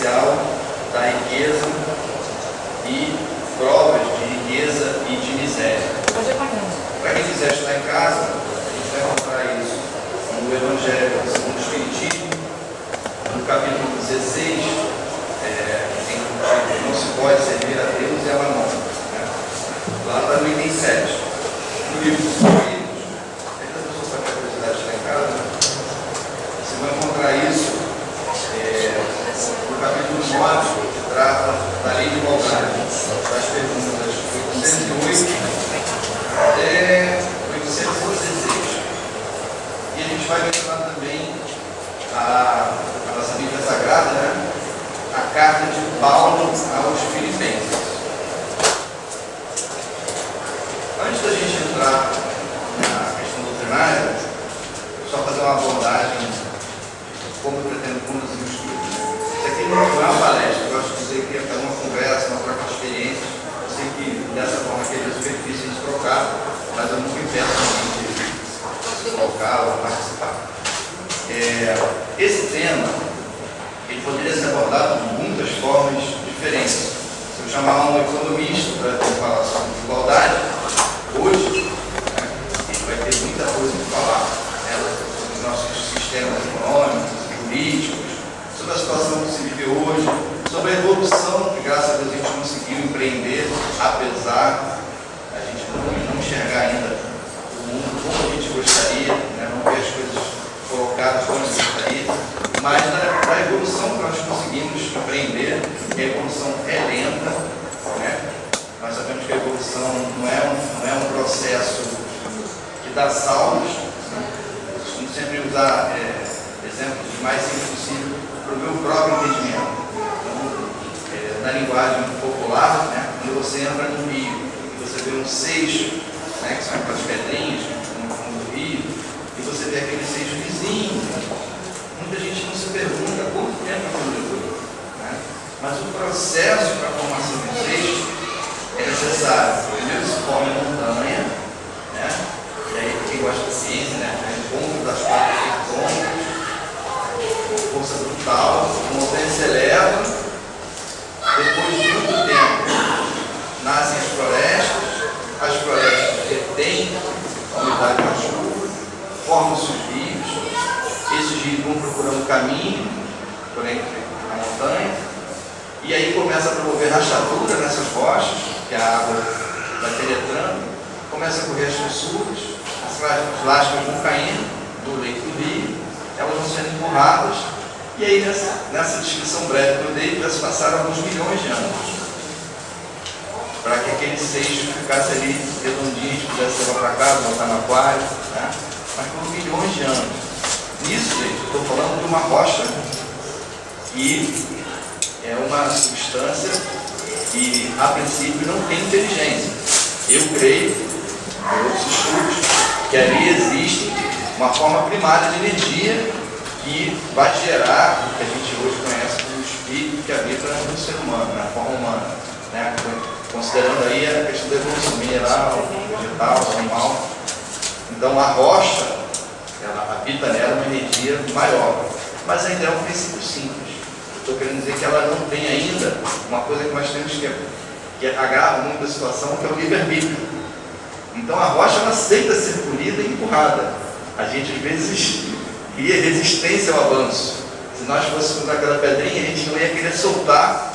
essencial da riqueza e provas de riqueza e de miséria. Para quem quiser estudar em casa, a gente vai encontrar isso no Evangelho segundo o Espiritismo, no capítulo 16, tem o título Não se pode servir a Deus e a Mamon. Lá está no item 7. No livro dos Espíritos, ainda a pessoa sabe a curiosidade de estar em casa, você vai encontrar isso no capítulo 9, que trata da lei de igualdade, das perguntas 808 até 816. E a gente vai mencionar também a nossa Bíblia Sagrada, né? A carta de Paulo aos Filipenses. Antes da gente entrar na questão doutrinária, só fazer uma abordagem de como eu pretendo conduzir os estudos. Isso aqui não é uma palestra, eu gosto de dizer que é uma conversa, uma troca de experiências. Eu sei que dessa forma aqui é superfície de trocar, mas eu nunca impeço ninguém de se colocar ou participar. Esse tema ele poderia ser abordado de muitas formas diferentes. Se eu chamar um economista para falar sobre igualdade, hoje a gente vai ter muita coisa para falar sobre os nossos sistemas econômicos, políticos, sobre a situação que se vive hoje, sobre a evolução que, graças a Deus, a gente conseguiu empreender, apesar da gente não enxergar ainda o mundo como a gente gostaria, né? Não ver as coisas colocadas como a gente gostaria, mas da evolução que nós conseguimos empreender, a evolução é lenta, né? Nós sabemos que a evolução não é um processo que dá saltos. Eu costumo sempre usar exemplos mais simples possível para o meu próprio entendimento. Então, na linguagem popular, né, quando você entra no rio e você vê um seixo, né, que são aquelas pedrinhas no fundo do rio, e você vê aquele seixo vizinho, muita gente não se pergunta quanto tempo aquilo levou, né? Mas o processo para a formação do seixo é necessário. Primeiro se forma a montanha, né? E aí quem gosta de ciência, né? O encontro das quatro tectônicas, força brutal, a montanha se eleva, depois de muito tempo nascem as florestas retêm a umidade da chuva, formam-se os rios, esses rios vão procurando caminho por entre a montanha, e aí começa a promover rachadura nessas rochas, que a água vai penetrando, começa a correr as fissuras, as lascas vão caindo do leito do rio, elas vão sendo empurradas, e aí nessa descrição breve que eu dei, já se passaram alguns milhões de anos, para que aquele seixo ficasse ali redondinho, pudesse levar para casa, voltar no aquário, né? Mas por milhões de anos. Nisso, gente, eu estou falando de uma rocha, que é uma substância que, a princípio, não tem inteligência. Eu creio, em outros estudos, que ali existe uma forma primária de energia que vai gerar o que a gente hoje conhece como espírito que habita no ser humano, na forma humana, né? Considerando aí a questão da evolução mineral, vegetal, animal. Então a rocha, ela habita nela uma energia maior, mas ainda é um princípio simples. Estou querendo dizer que ela não tem ainda uma coisa que nós temos que agrava muito a situação, que é o livre-arbítrio. Então a rocha ela aceita ser polida e empurrada. A gente às vezes cria resistência ao avanço. Se nós fôssemos aquela pedrinha, a gente não ia querer soltar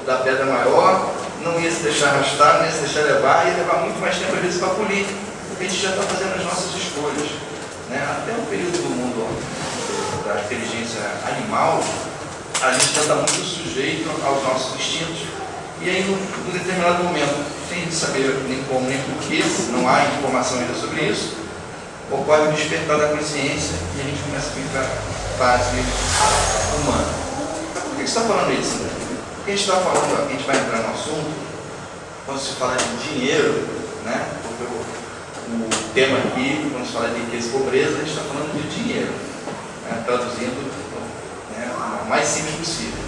da pedra maior, não ia se deixar arrastar, não ia se deixar levar, ia levar muito mais tempo às vezes para polir, porque a gente já está fazendo as nossas escolhas, né? Até o período do mundo da inteligência animal, a gente já está muito sujeito aos nossos instintos, e aí num determinado momento, sem saber nem como nem porquê, não há informação ainda sobre isso, ocorre o despertar da consciência e a gente começa a vir para a fase humana. Por que você está falando isso, André? Porque a gente está falando, a gente vai entrar no assunto, quando se fala de dinheiro, né? Porque o tema aqui, quando se fala de riqueza e pobreza, a gente está falando de dinheiro, né? Traduzindo, né, o mais simples possível.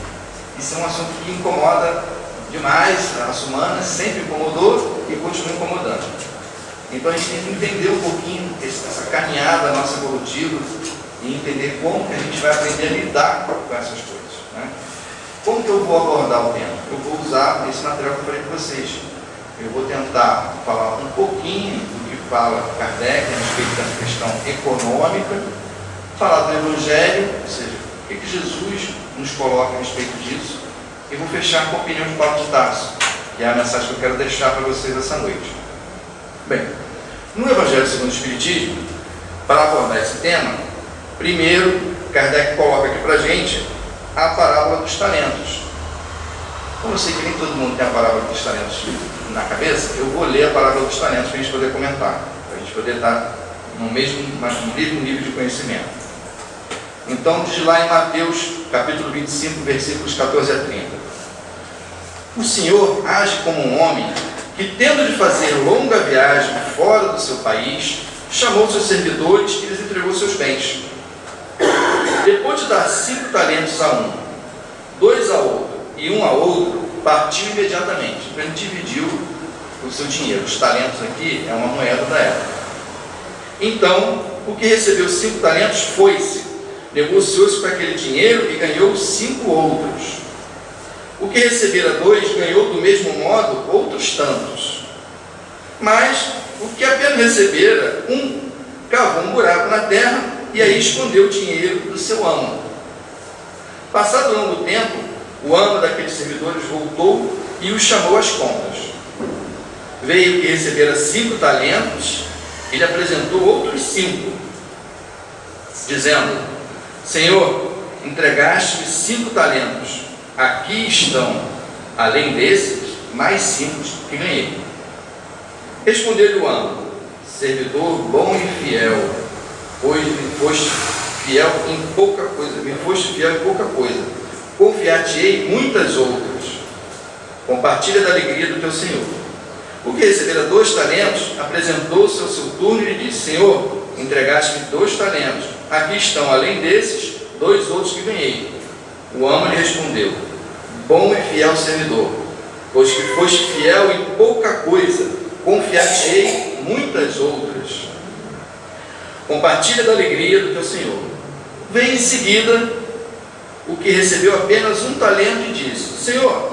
Isso é um assunto que incomoda demais a raça humana, sempre incomodou e continua incomodando. Então a gente tem que entender um pouquinho essa caminhada nossa evolutiva e entender como que a gente vai aprender a lidar com essas coisas, né? Como que eu vou abordar o tema? Eu vou usar esse material que eu falei para vocês. Eu vou tentar falar um pouquinho do que fala Kardec a respeito dessa questão econômica, falar do Evangelho, ou seja, o que Jesus nos coloca a respeito disso, e vou fechar com a opinião de Paulo de Tarso, que é a mensagem que eu quero deixar para vocês essa noite. Bem, no Evangelho segundo o Espiritismo, para abordar esse tema, primeiro, Kardec coloca aqui para a gente a parábola dos talentos. Como eu sei que nem todo mundo tem a parábola dos talentos na cabeça, eu vou ler a parábola dos talentos para a gente poder comentar, para a gente poder estar no mesmo nível de conhecimento. Então, diz lá em Mateus, capítulo 25, versículos 14 a 30. O Senhor age como um homem que, tendo de fazer longa viagem fora do seu país, chamou seus servidores e lhes entregou seus bens. Depois de dar 5 talentos a um, 2 a outro e 1 a outro, partiu imediatamente. Então ele dividiu o seu dinheiro. Os talentos aqui é uma moeda da época. Então, o que recebeu 5 talentos foi-se, negociou-se com aquele dinheiro e ganhou 5 outros. O que recebera 2 ganhou do mesmo modo outros tantos. Mas o que apenas recebera 1 cavou um buraco na terra e aí escondeu o dinheiro do seu amo. Passado longo tempo, o amo daqueles servidores voltou e os chamou às contas. Veio que recebera 5 talentos, ele apresentou outros 5, dizendo: Senhor, entregaste-me 5 talentos, aqui estão, além desses, mais 5 que ganhei. Respondeu-lhe o amo: servidor bom e fiel, pois me foste fiel em pouca coisa, confiar-te-ei muitas outras. Compartilha da alegria do teu senhor. O que recebera 2 talentos, apresentou-se ao seu turno e lhe disse: Senhor, entregaste-me 2 talentos, aqui estão, além desses, 2 outros que ganhei. O amo lhe respondeu: bom e fiel servidor, pois que foste fiel em pouca coisa, confiar-te-ei muitas outras. Compartilha da alegria do teu senhor. Veio em seguida o que recebeu apenas 1 talento e disse: Senhor,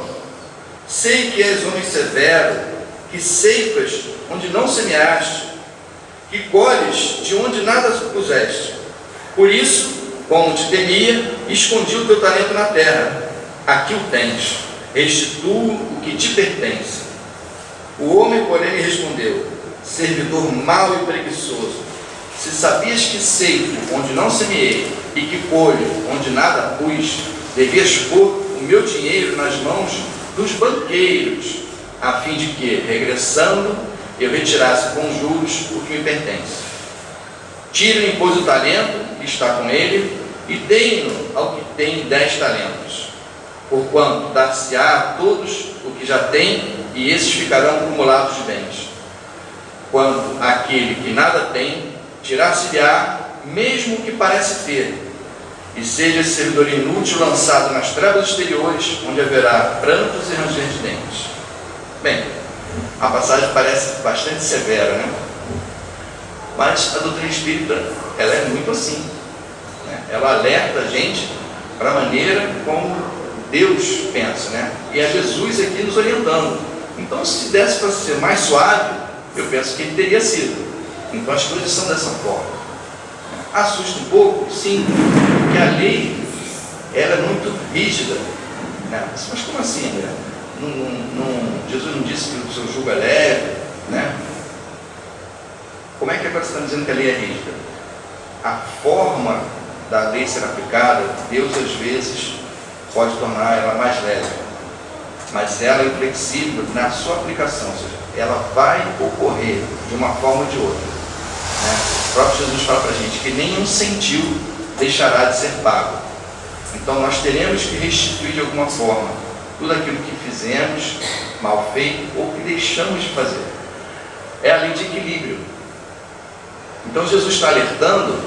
sei que és homem severo, que ceifas onde não semeaste, que colhes de onde nada puseste. Por isso, como te temia, escondi o teu talento na terra. Aqui o tens, restituo o que te pertence. O homem, porém, lhe respondeu: servidor mau e preguiçoso, se sabias que ceifo onde não semeei e que colho onde nada pus, devias pôr o meu dinheiro nas mãos dos banqueiros, a fim de que, regressando, eu retirasse com juros o que me pertence. Tire-lhe, pois, o talento que está com ele e dei-no ao que tem 10 talentos. Porquanto dar-se-á a todos o que já tem, e esses ficarão acumulados de bens. Quanto àquele que nada tem, tirar-se-lhe-á mesmo o que parece ter, e seja esse servidor inútil lançado nas trevas exteriores, onde haverá prantos e ranger de dentes. Bem, a passagem parece bastante severa, né? Mas a doutrina espírita, ela é muito assim, né? Ela alerta a gente para a maneira como Deus pensa, né? E é Jesus aqui nos orientando. Então, se desse para ser mais suave, eu penso que ele teria sido. Então, as coisas são dessa forma. Assusta um pouco, sim, porque a lei ela é muito rígida, né? Mas como assim, né? Jesus não disse que o seu jugo é leve, né? Como é que agora você está dizendo que a lei é rígida? A forma da lei ser aplicada, Deus às vezes pode tornar ela mais leve, mas ela é inflexível na sua aplicação, ou seja, ela vai ocorrer de uma forma ou de outra, né? O próprio Jesus fala para a gente que nenhum centil deixará de ser pago. Então nós teremos que restituir de alguma forma tudo aquilo que fizemos, mal feito, ou que deixamos de fazer. É a lei de equilíbrio. Então Jesus está alertando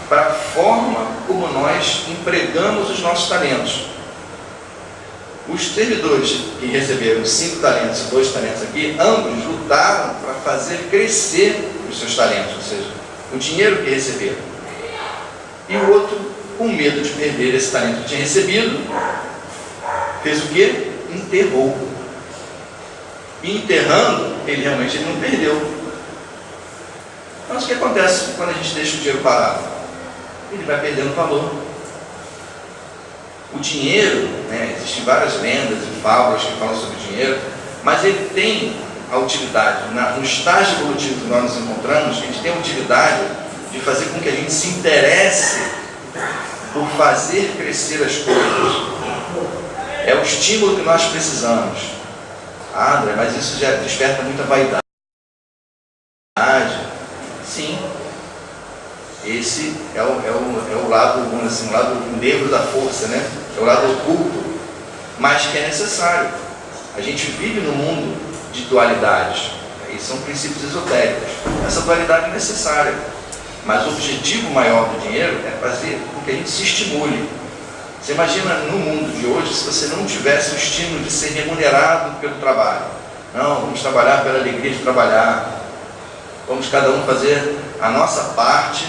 para a forma como nós empregamos os nossos talentos. Os servidores que receberam 5 talentos e 2 talentos aqui, ambos lutaram para fazer crescer os seus talentos, ou seja, o dinheiro que receberam. E o outro, com medo de perder esse talento que tinha recebido, fez o quê? Enterrou. E enterrando, ele realmente não perdeu. Mas o que acontece quando a gente deixa o dinheiro parado? Ele vai perdendo valor. O dinheiro, né, existem várias lendas e fábulas que falam sobre o dinheiro, mas ele tem a utilidade, no estágio evolutivo que nós nos encontramos, a gente tem a utilidade de fazer com que a gente se interesse por fazer crescer as coisas. É o estímulo que nós precisamos. Ah, André, mas isso já desperta muita vaidade. Sim. Esse é o lado, vamos dizer assim, o lado negro da força, né? É o lado oculto, mas que é necessário. A gente vive num mundo de dualidades, e são princípios esotéricos. Essa dualidade é necessária, mas o objetivo maior do dinheiro é fazer com que a gente se estimule. Você imagina no mundo de hoje, se você não tivesse o estímulo de ser remunerado pelo trabalho. Não, vamos trabalhar pela alegria de trabalhar, vamos cada um fazer a nossa parte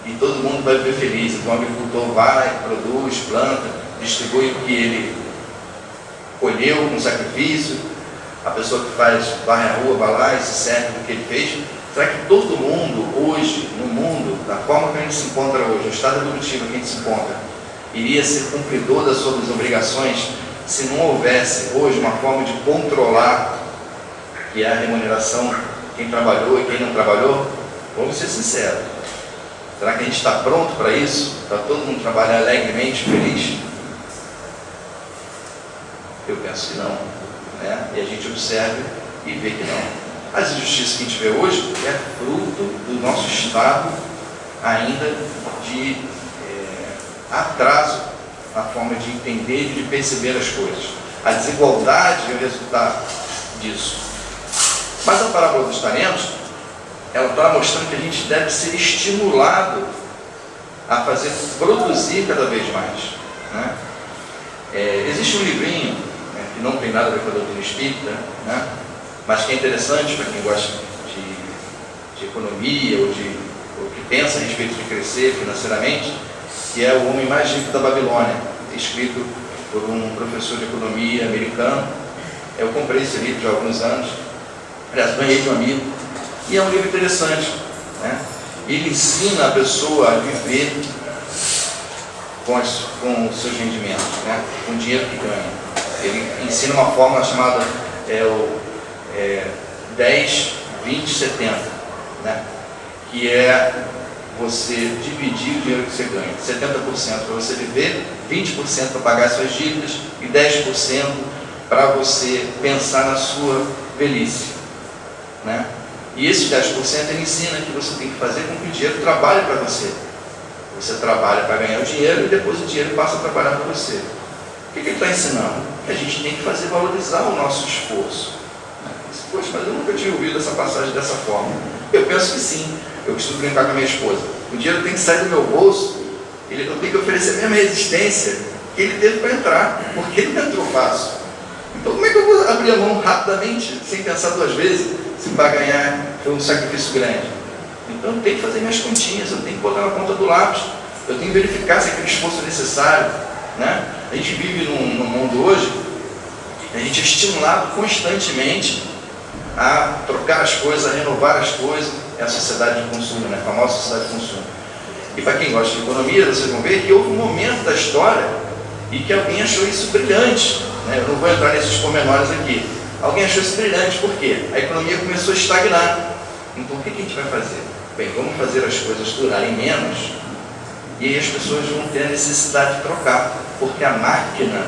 e todo mundo vai viver feliz. Então o agricultor vai, produz, planta, distribui o que ele colheu com sacrifício, a pessoa que varre a rua vai lá e se serve do que ele fez. Será que todo mundo hoje, no mundo, da forma que a gente se encontra hoje, no estado evolutivo que a gente se encontra, iria ser cumpridor das suas obrigações se não houvesse hoje uma forma de controlar, que é a remuneração, quem trabalhou e quem não trabalhou? Vamos ser sinceros. Será que a gente está pronto para isso? Para todo mundo trabalhar alegremente, feliz? Eu penso que não, né? E a gente observa e vê que não. As injustiças que a gente vê hoje é fruto do nosso estado ainda de atraso na forma de entender e de perceber as coisas. A desigualdade é o resultado disso. Mas a parábola dos talentos, ela está mostrando que a gente deve ser estimulado a fazer produzir cada vez mais, né? Existe um livrinho, né, que não tem nada a ver com a doutrina espírita, né, mas que é interessante para quem gosta de economia ou que pensa a respeito de crescer financeiramente, que é O Homem Mais Rico da Babilônia, escrito por um professor de economia americano. Eu comprei esse livro já há alguns anos, aliás, ganhei de um amigo, e é um livro interessante, né? Ele ensina a pessoa a viver com os seus rendimentos, né? Com o dinheiro que ganha. Ele ensina uma fórmula chamada 10, 20, 70, né? Que é você dividir o dinheiro que você ganha, 70% para você viver, 20% para pagar suas dívidas e 10% para você pensar na sua velhice, né? E esses 10% ele ensina que você tem que fazer com que o dinheiro trabalhe para você. Você trabalha para ganhar o dinheiro e depois o dinheiro passa a trabalhar para você. O que ele está ensinando? Que a gente tem que fazer valorizar o nosso esforço. Poxa, mas eu nunca tinha ouvido essa passagem dessa forma. Eu penso que sim. Eu costumo brincar com a minha esposa. O dinheiro tem que sair do meu bolso, eu tenho que oferecer a mesma resistência que ele teve para entrar, porque ele não entrou fácil. Então como é que eu vou abrir a mão rapidamente, sem pensar duas vezes, se para ganhar foi um sacrifício grande? Então eu tenho que fazer minhas continhas, eu tenho que botar na ponta do lápis, eu tenho que verificar se aquele esforço é necessário, né? A gente vive num mundo hoje, a gente é estimulado constantemente a trocar as coisas, a renovar as coisas. É a sociedade de consumo, né? A famosa sociedade de consumo. E para quem gosta de economia, vocês vão ver que houve um momento da história e que alguém achou isso brilhante, né? Eu não vou entrar nesses pormenores aqui. Alguém achou isso brilhante, por quê? A economia começou a estagnar. Então o que a gente vai fazer? Bem, vamos fazer as coisas durarem menos e aí as pessoas vão ter a necessidade de trocar, porque a máquina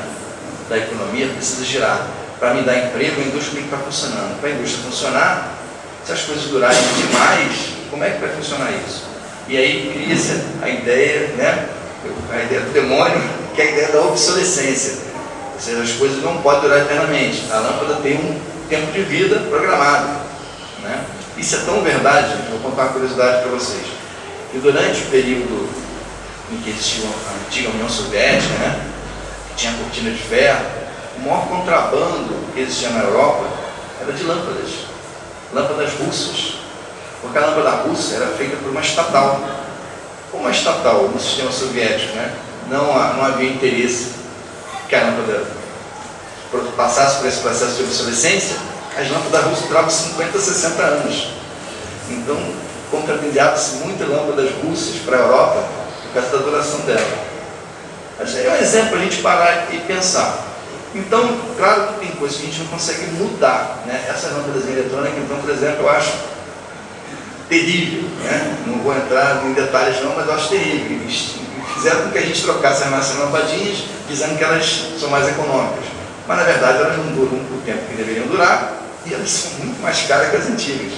da economia precisa girar. Para me dar emprego, a indústria tem que estar funcionando. Para a indústria funcionar, se as coisas durarem demais, como é que vai funcionar isso? E aí cria-se a ideia, né? A ideia do demônio, que é a ideia da obsolescência. Ou seja, as coisas não podem durar eternamente. A lâmpada tem um tempo de vida programado, né? Isso é tão verdade, gente, vou contar uma curiosidade para vocês. Que durante o período em que existia a antiga União Soviética, né? Que tinha a cortina de ferro, o maior contrabando que existia na Europa era de lâmpadas russas, porque a lâmpada russa era feita por uma estatal. Como uma estatal no sistema soviético, né, não havia interesse que a lâmpada passasse por esse processo de obsolescência, as lâmpadas russas duravam 50, 60 anos. Então, contrabandeava-se muitas lâmpadas russas para a Europa por causa da duração dela. Mas aí é um exemplo para a gente parar e pensar. Então, claro que tem coisas que a gente não consegue mudar, né? Essas lâmpadas eletrônicas, então, por exemplo, eu acho terrível, né? Não vou entrar em detalhes não, mas eu acho terrível. Eles fizeram com que a gente trocasse as nossas lampadinhas, dizendo que elas são mais econômicas. Mas, na verdade, elas não duram o tempo que deveriam durar e elas são muito mais caras que as antigas,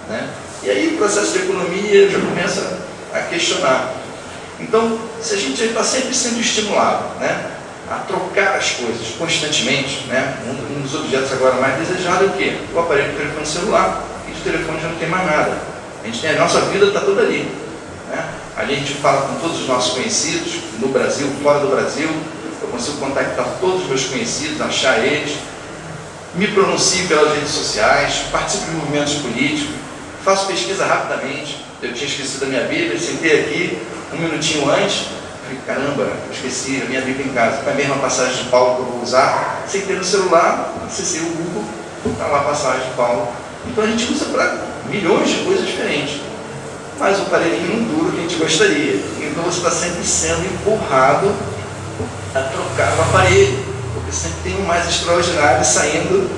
né? E aí o processo de economia já começa a questionar. Então, se a gente está sempre sendo estimulado, né, a trocar as coisas constantemente, né, um dos objetos agora mais desejados é o quê? O aparelho de telefone celular, e de telefone já não tem mais nada. A gente tem a nossa vida, está toda ali, né? Ali a gente fala com todos os nossos conhecidos, no Brasil, fora do Brasil. Eu consigo contactar todos os meus conhecidos, achar eles, me pronuncio pelas redes sociais, participo de movimentos políticos, faço pesquisa rapidamente. Eu tinha esquecido a minha Bíblia, sentei aqui um minutinho antes, falei, caramba, eu esqueci a minha Bíblia em casa, é a mesma passagem de Paulo que eu vou usar. Sentei no celular, acessei o Google, está lá a passagem de Paulo. Então a gente usa para milhões de coisas diferentes, mas o aparelhinho não dura o que a gente gostaria. Então você está sempre sendo empurrado a trocar o aparelho, porque sempre tem um mais extraordinário saindo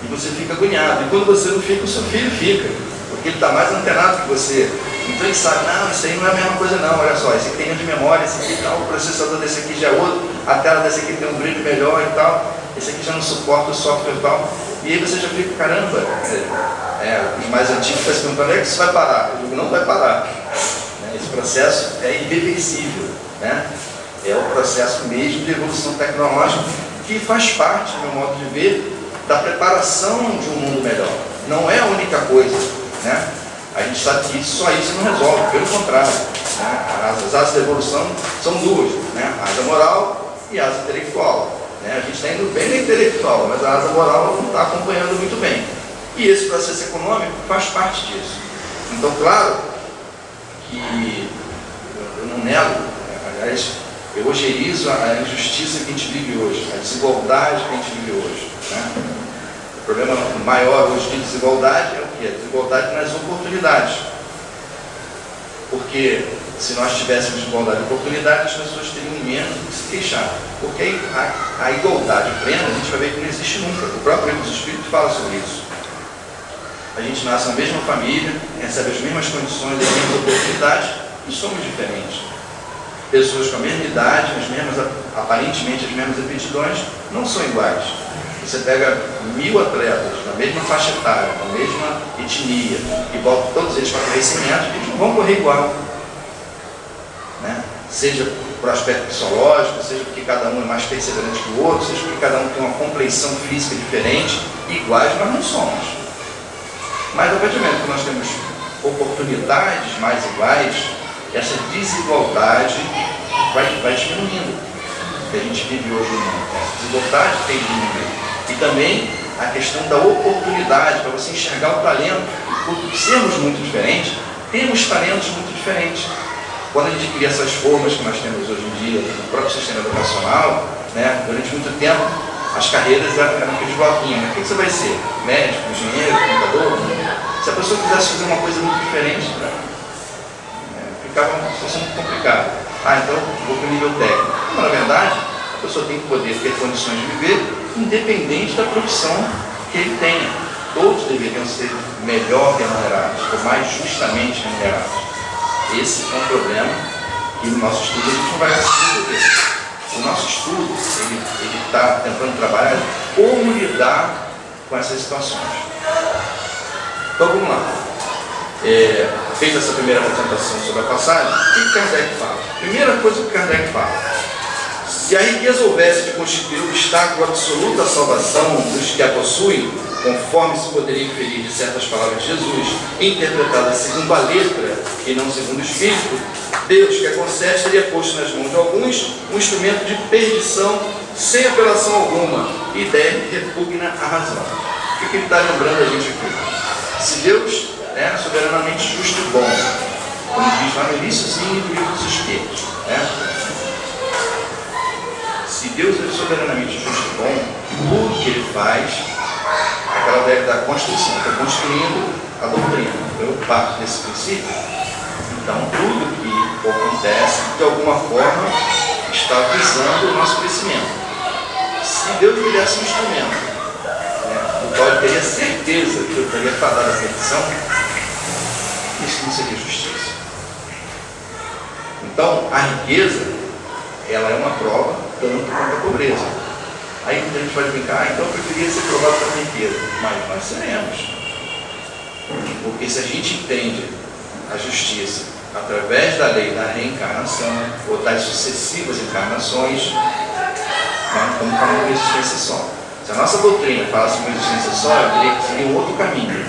e você fica agoniado. E quando você não fica, o seu filho fica, porque ele está mais antenado que você. Então ele sabe, não, isso aí não é a mesma coisa não, olha só, esse aqui tem um de memória, esse aqui tal, o processador desse aqui já é outro, a tela desse aqui tem um brilho melhor e tal, esse aqui já não suporta o software e tal. E aí você já fica, caramba, os mais antigos estão se perguntando, é que isso vai parar? Eu digo, não vai parar. Esse processo é irreversível, né? É o processo mesmo de evolução tecnológica que faz parte, do meu modo de ver, da preparação de um mundo melhor. Não é a única coisa, né? A gente sabe que só isso não resolve, pelo contrário, né? As asas da evolução são duas, né? A asa moral e a asa intelectual, né? A gente está indo bem na intelectual, mas a asa moral não está acompanhando muito bem. E esse processo econômico faz parte disso. Então, claro que eu não nego, aliás, eu ojerizo a injustiça que a gente vive hoje, a desigualdade que a gente vive hoje, né? O problema maior hoje de desigualdade é o quê? A desigualdade nas oportunidades. Porque se nós tivéssemos igualdade de oportunidades, as pessoas teriam menos do que se queixar. Porque aí a igualdade plena, a gente vai ver que não existe nunca. O próprio Livro dos Espíritos fala sobre isso. A gente nasce na mesma família, recebe as mesmas condições, as mesmas oportunidades e somos diferentes. Pessoas com a mesma idade, aparentemente as mesmas aptidões, não são iguais. Você pega 1000 atletas da mesma faixa etária, da mesma etnia, e bota todos eles para correr 100 metros, eles não vão correr igual, né? Seja por aspecto psicológico, seja porque cada um é mais perseverante que o outro, seja porque cada um tem uma compleição física diferente, iguais nós não somos. Mas, obviamente, que nós temos oportunidades mais iguais, essa desigualdade vai diminuindo. Que a gente vive hoje no mundo. Essa desigualdade tem diminuído. E também a questão da oportunidade, para você enxergar o talento. Por sermos muito diferentes, temos talentos muito diferentes. Quando a gente cria essas formas que nós temos hoje em dia, no próprio sistema educacional, né, durante muito tempo, as carreiras eram aqueles bloquinhos. Né? O que você vai ser? Médico, engenheiro, contador? Se a pessoa quisesse fazer uma coisa muito diferente, né, ficava uma situação muito complicada. Então eu vou para o nível técnico. Mas, na verdade, a pessoa tem que poder ter condições de viver independente da profissão que ele tenha. Todos deveriam ser melhor remunerados, ou mais justamente remunerados. Esse é um problema que no nosso estudo a gente não vai conseguir resolver. O nosso estudo, ele está tentando trabalhar como lidar com essas situações. Então vamos lá. Feita essa primeira apresentação sobre a passagem, o que Kardec fala? Primeira coisa que Kardec fala: se a riqueza houvesse de constituir o obstáculo absoluto à salvação dos que a possuem, conforme se poderia inferir de certas palavras de Jesus, interpretadas segundo a letra e não segundo o Espírito, Deus, que a concede, teria posto nas mãos de alguns um instrumento de perdição sem apelação alguma, ideia repugna à razão. O que ele está lembrando a gente aqui? Se Deus é soberanamente justo e bom, como diz lá no iníciozinho do Livro dos Espíritos, né? Se Deus é soberanamente justo e bom, faz aquela ideia da construção, está construindo a doutrina. Eu parto desse princípio. Então, tudo que acontece, de alguma forma, está visando o nosso crescimento. Se Deus me desse um instrumento, o qual eu teria certeza que eu teria falado a petição, isso não seria justiça. Então, a riqueza, ela é uma prova tanto quanto a pobreza. Aí a gente pode brincar, então eu preferia ser provado pela riqueza, mas nós seremos. Porque se a gente entende a justiça através da lei da reencarnação ou das sucessivas encarnações, nós estamos falando de existência só. Se a nossa doutrina falasse de uma existência só, eu teria que seguir um outro caminho,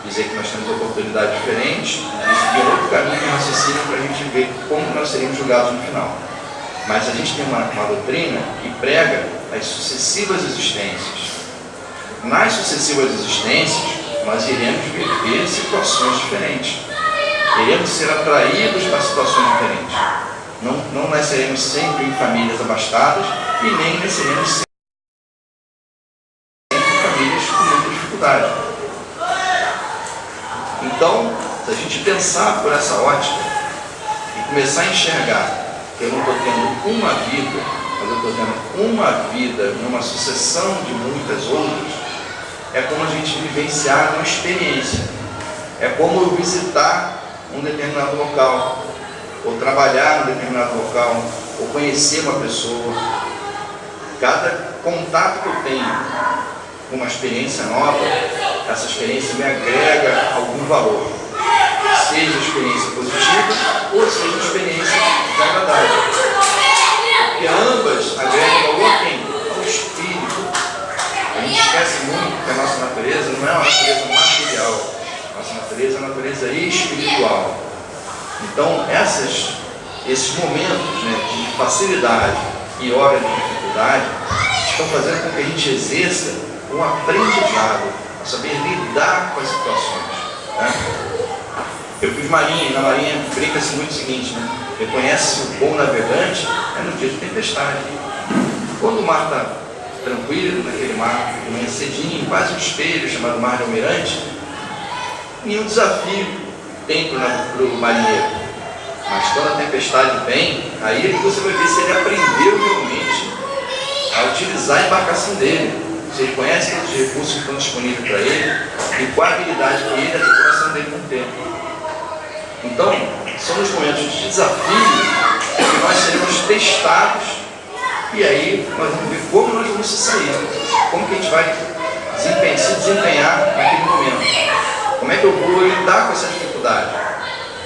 dizer que nós temos oportunidades diferentes e seguir um outro caminho de raciocínio para a gente ver como nós seríamos julgados no final. Mas a gente tem uma doutrina que prega as sucessivas existências. Nas sucessivas existências, nós iremos viver situações diferentes. Iremos ser atraídos para situações diferentes. Não nasceremos sempre em famílias abastadas e nem nasceremos sempre em famílias com muita dificuldade. Então, se a gente pensar por essa ótica e começar a enxergar que eu não estou tendo uma vida, mas eu estou tendo uma vida numa sucessão de muitas outras, é como a gente vivenciar uma experiência. É como eu visitar um determinado local, ou trabalhar em um determinado local, ou conhecer uma pessoa. Cada contato que eu tenho com uma experiência nova, essa experiência me agrega algum valor. Seja experiência positiva ou seja experiência desagradável. Porque ambas agregam valor a quem? Ao espírito. A gente esquece muito que a nossa natureza não é uma natureza material. Nossa natureza é uma natureza espiritual. Então, esses momentos de facilidade e horas de dificuldade estão fazendo com que a gente exerça um aprendizado, a saber lidar com as situações. Eu fiz marinha, e na marinha brinca-se muito o seguinte, reconhece o bom navegante no dia de tempestade. Quando o mar está tranquilo, naquele mar, de manhã cedinho, quase um espelho chamado Mar de Almirante, nenhum desafio tem para o marinheiro. Mas quando a tempestade vem, aí é que você vai ver se ele aprendeu realmente a utilizar a embarcação dele. Se ele conhece todos os recursos que estão disponíveis para ele e qual a habilidade que ele e a tripulação dele vão ter. Então, são os momentos de desafio que nós seremos testados e aí nós vamos ver como nós vamos se sair, como que a gente vai se desempenhar naquele momento, como é que eu vou lidar com essa dificuldade.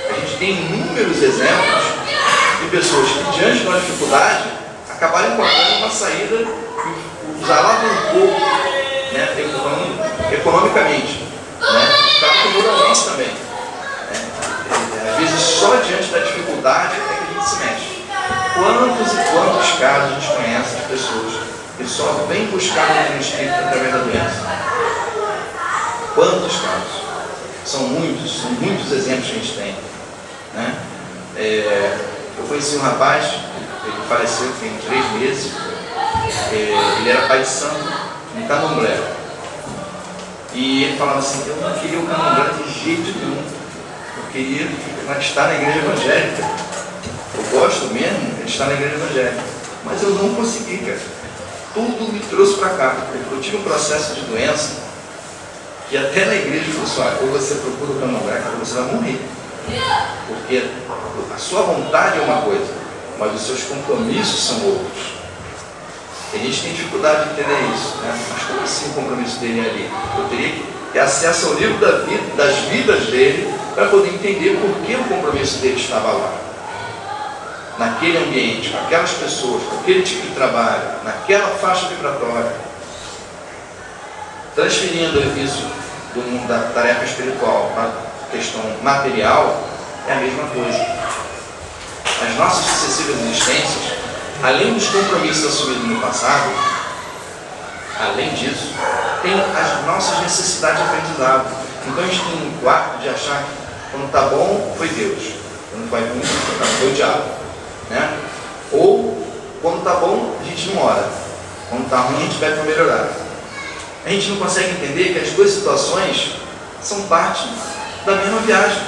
A gente tem inúmeros exemplos de pessoas que diante de uma dificuldade acabaram encontrando uma saída que os alavancou, economicamente, moralmente também. Às vezes só diante da dificuldade é que a gente se mexe. Quantos e quantos casos a gente conhece de pessoas que só vêm buscar o espírito através da doença? Quantos casos? São muitos exemplos que a gente tem. Eu conheci um rapaz, ele faleceu tem 3 meses, ele era pai de santo em Candomblé. E ele falava assim, eu não queria o Candomblé de jeito nenhum, eu queria estar na igreja evangélica. Eu gosto mesmo de estar na igreja evangélica, mas eu não consegui, cara. Tudo me trouxe para cá. Eu tive um processo de doença que até na igreja falou assim, ou você procura o Candomblé, ou você vai morrer. Porque a sua vontade é uma coisa, mas os seus compromissos são outros. E a gente tem dificuldade de entender isso, Mas como assim o compromisso dele é ali? Eu teria que ter acesso ao livro das vidas dele para poder entender por que o compromisso dele estava lá. Naquele ambiente, com aquelas pessoas, com aquele tipo de trabalho, naquela faixa vibratória. Transferindo isso do mundo da tarefa espiritual para a questão material, é a mesma coisa. As nossas sucessivas existências, além dos compromissos assumidos no passado, além disso, tem as nossas necessidades de aprendizado. Então a gente tem um quarto de achar que quando está bom, foi Deus. Quando vai ruim, foi o diabo. Ou, quando está bom, a gente não ora. Quando está ruim, a gente pede para melhorar. A gente não consegue entender que as duas situações são parte da mesma viagem.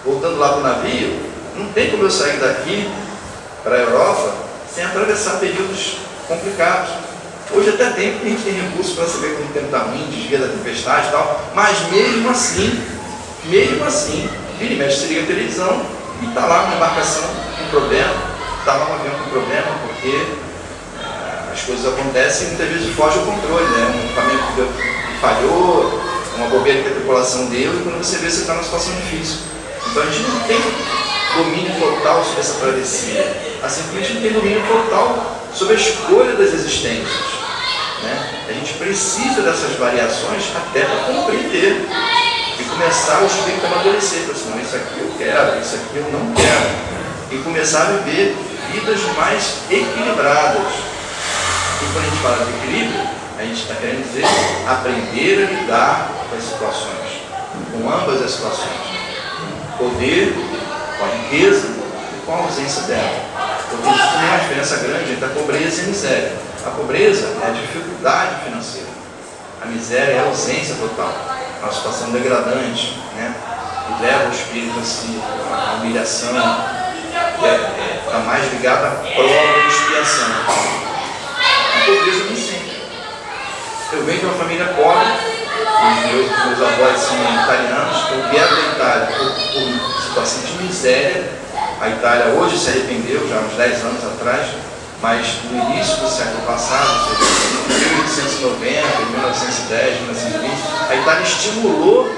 Voltando lá para o navio, não tem como eu sair daqui para a Europa sem atravessar períodos complicados. Hoje até tem, porque a gente tem recursos para saber quando o tempo está ruim, desvia da tempestade e tal, mas mesmo assim, vira e mexe, se liga a televisão e está lá uma embarcação com problema, está lá um avião com problema, porque as coisas acontecem e muitas vezes foge ao controle, né? Um equipamento que falhou, uma bobeira que a tripulação deu, e quando você vê, você está numa situação difícil. Então a gente não tem domínio total sobre essa travessia, assim como a gente não tem domínio total sobre a escolha das existências. Né? A gente precisa dessas variações até para compreender e começar o espírito a amadurecer, para assim, não, isso aqui eu quero, isso aqui eu não quero, e começar a viver vidas mais equilibradas. E quando a gente fala de equilíbrio, a gente está querendo dizer aprender a lidar com as situações, com ambas as situações, poder com a riqueza e com a ausência dela. Porque isso tem uma diferença grande entre a pobreza e a miséria. A pobreza é a dificuldade financeira. A miséria é a ausência total. É uma situação degradante, né? Que leva o espírito à humilhação, está mais ligada à prova e expiação. A pobreza nem sempre. Eu venho de uma família pobre, meus avós são italianos, eu vieram da Itália por situação de miséria. A Itália hoje se arrependeu, já há uns 10 anos atrás, mas no início do século passado, em 1890, 1910, 1920, a Itália estimulou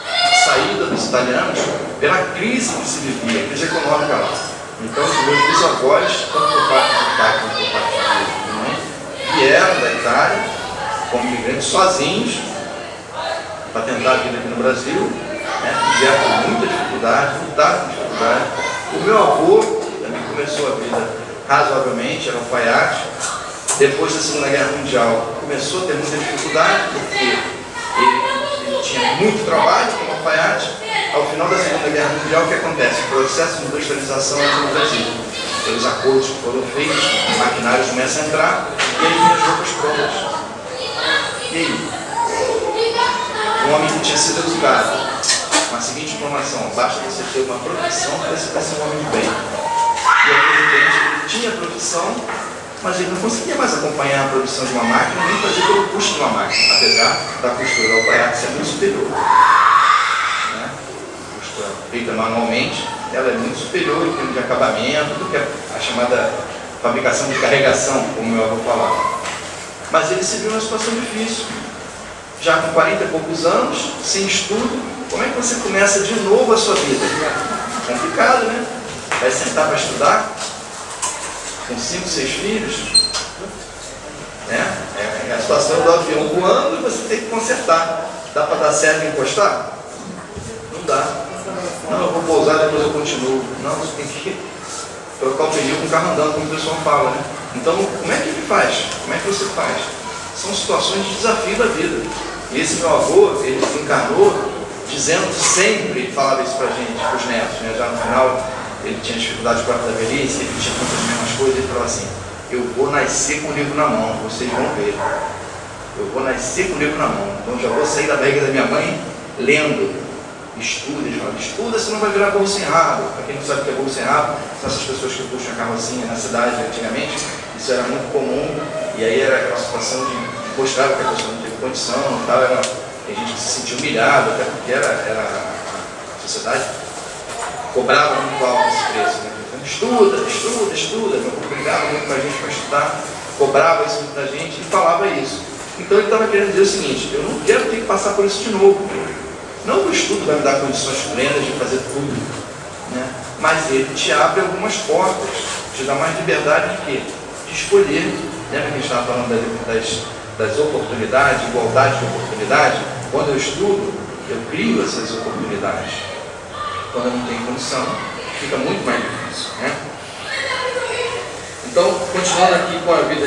a saída dos italianos pela crise que se vivia, a crise econômica lá. Então, os meus bisavós, tanto por parte de pai quanto por parte de mãe, vieram da Itália como imigrantes sozinhos para tentar a vida aqui no Brasil, né? Vieram com muita dificuldade, lutaram com dificuldade. O meu avô também começou a vida razoavelmente, era alfaiate. Depois da Segunda Guerra Mundial começou a ter muita dificuldade, porque ele tinha muito trabalho como alfaiate. Ao final da Segunda Guerra Mundial, o que acontece? O processo de industrialização aqui no Brasil. Pelos acordos que foram feitos, maquinários começam a entrar e ele tinha as roupas prontas. E aí? Um homem que tinha sido educado com a seguinte informação: basta você ter uma profissão para você vai ser um homem de bem. E aí, de repente, ele tinha a profissão, mas ele não conseguia mais acompanhar a produção de uma máquina, nem fazer pelo custo de uma máquina, apesar da costura do alfaiate ser muito superior. Né? A costura feita manualmente, ela é muito superior em termos de acabamento do que a chamada fabricação de carregação, como meu avô falava. Mas ele se viu numa situação difícil. Já com 40 e poucos anos, sem estudo, como é que você começa de novo a sua vida? É complicado, né? Vai sentar para estudar, com 5, 6 filhos, né? É a situação do avião voando e você tem que consertar. Dá para dar certo e encostar? Não dá. Não, eu vou pousar, depois eu continuo. Não, você tem que trocar o pneu com o carro andando, como o pessoal fala, né? Então, como é que ele faz? Como é que você faz? São situações de desafio da vida. E esse meu avô, ele encarnou dizendo sempre, ele falava isso pra gente, pros netos, né? Já no final, ele tinha dificuldade com a velhice, ele tinha tantas mesmas coisas, ele falava assim: eu vou nascer com o livro na mão, vocês vão ver. Eu vou nascer com o livro na mão. Então já vou sair da barriga da minha mãe lendo. Estuda, ele fala: estuda, senão vai virar burro sem rabo. Para quem não sabe o que é burro sem rabo, são essas pessoas que puxam a carrocinha na cidade antigamente. Isso era muito comum, e aí era aquela situação de mostrar que a pessoa não teve condição e tal. Tem gente que se sentia humilhado, até porque a sociedade cobrava muito alto esse preço, né? Então, estuda. Meu avô brigava muito com a gente para estudar, cobrava isso muito da gente e falava isso. Então ele estava querendo dizer o seguinte: eu não quero ter que passar por isso de novo. Não que o estudo vai me dar condições plenas de fazer tudo, né? Mas ele te abre algumas portas, te dá mais liberdade de quê? De escolher. Lembra que a gente estava falando das oportunidades, igualdade de oportunidade? Quando eu estudo, eu crio essas oportunidades. Quando eu não tenho condição, fica muito mais difícil, né? Então, continuando aqui com a vida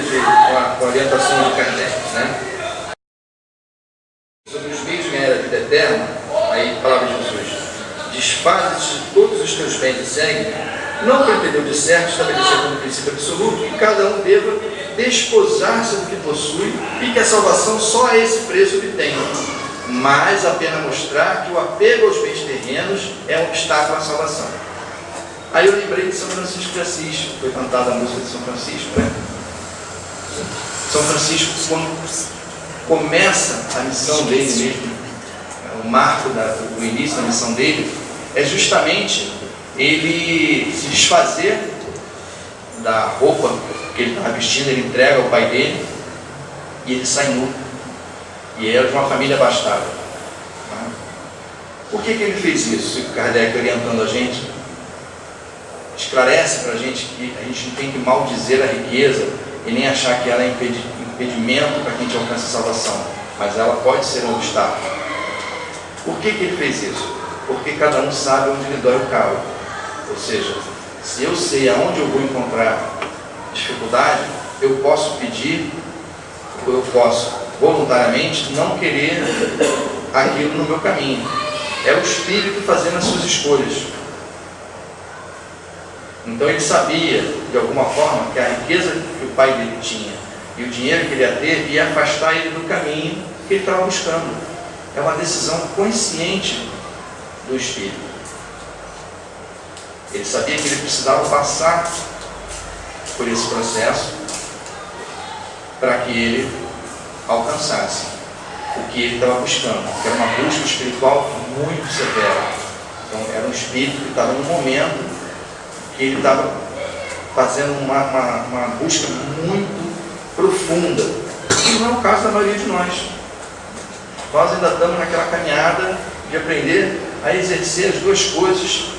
com a orientação de Kardec, né? Sobre os meios de ganhar a vida eterna, aí palavra de Jesus: desfaze-te de todos os teus bens e segue, não pretendeu de certo estabelecer como princípio absoluto que cada um deva despojar-se do que possui e que a salvação só a esse preço obtém, mas apenas mostrar que o apego aos bens terrenos é um obstáculo à salvação. Aí eu lembrei de São Francisco de Assis, foi cantada a música de São Francisco, né? São Francisco, quando começa a missão dele mesmo, o marco do início da missão dele, é justamente ele se desfazer da roupa que ele estava vestindo, ele entrega ao pai dele e ele sai nu. E era de uma família abastada. Por que ele fez isso? O Kardec, orientando a gente, esclarece para a gente que a gente não tem que maldizer a riqueza e nem achar que ela é impedimento para que a gente alcance a salvação, mas ela pode ser um obstáculo. Por que ele fez isso? Porque cada um sabe onde lhe dói o calo. Ou seja, se eu sei aonde eu vou encontrar dificuldade, eu posso pedir, ou eu posso voluntariamente não querer aquilo no meu caminho. É o Espírito fazendo as suas escolhas. Então ele sabia, de alguma forma, que a riqueza que o pai dele tinha e o dinheiro que ele ia ter ia afastar ele do caminho que ele estava buscando. É uma decisão consciente do Espírito. Ele sabia que ele precisava passar por esse processo para que ele alcançasse o que ele estava buscando, que era uma busca espiritual muito severa. Então era um espírito que estava num momento que ele estava fazendo uma busca muito profunda. E não é o caso da maioria de nós. Nós ainda estamos naquela caminhada de aprender a exercer as duas coisas